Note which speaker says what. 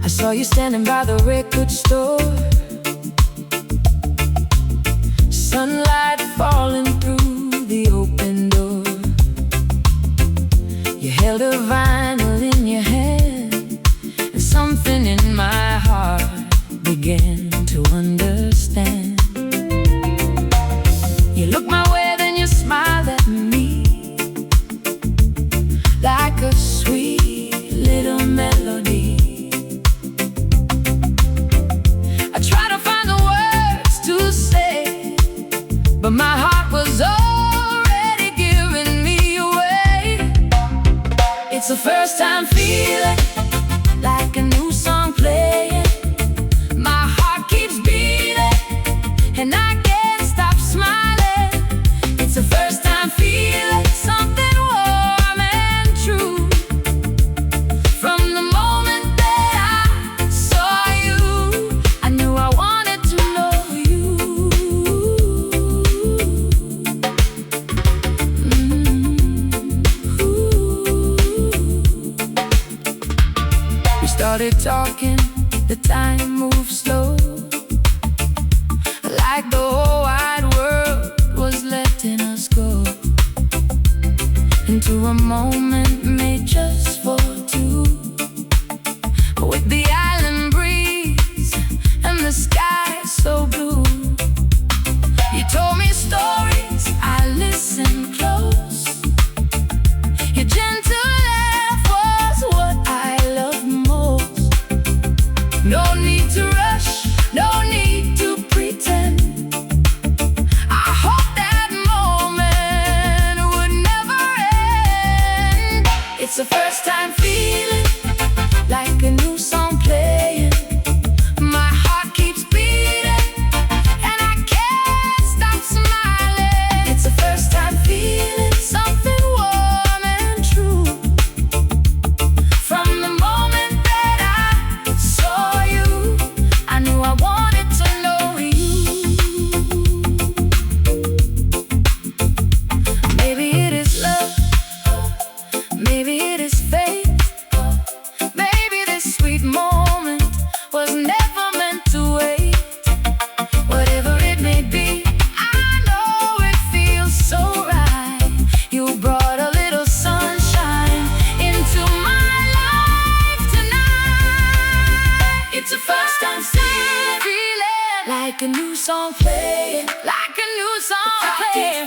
Speaker 1: I saw you standing by the record store, sunlight falling through the open door. You held a vinyl in your hand, and something in my heart began to understand. You looked my way, then you smiled at me like a sweet little melody. I tried to find the words to say, but my heart was already giving me away. It's the first time feeling like a new song playing. My heart keeps beating, and I can't stop smiling. It's the first time feeling something warm and true. From the moment that I saw you, I knew I wanted to know you. We started talking, the time moved slow, like the whole wide world was letting us go into a moment made just for two. With the island breeze and the sky so blue, you told me stories, I listened close. Your gentle laugh was what I loved most. No need to rush, no need to pretend. I hope that moment would never end. It's the first time feeling like a new song playing. My heart keeps beating, and I can't stop smiling. It's the first time feeling something warm and true. From the moment that I saw you, I knew I wanted to know you. Maybe it is love, maybe it is fate, maybe this sweet moment was never meant to wait. Whatever it may be, I know it feels so right. You brought a little sunshine into my life tonight. It's the first time feeling like a new song playing, like a new song playing.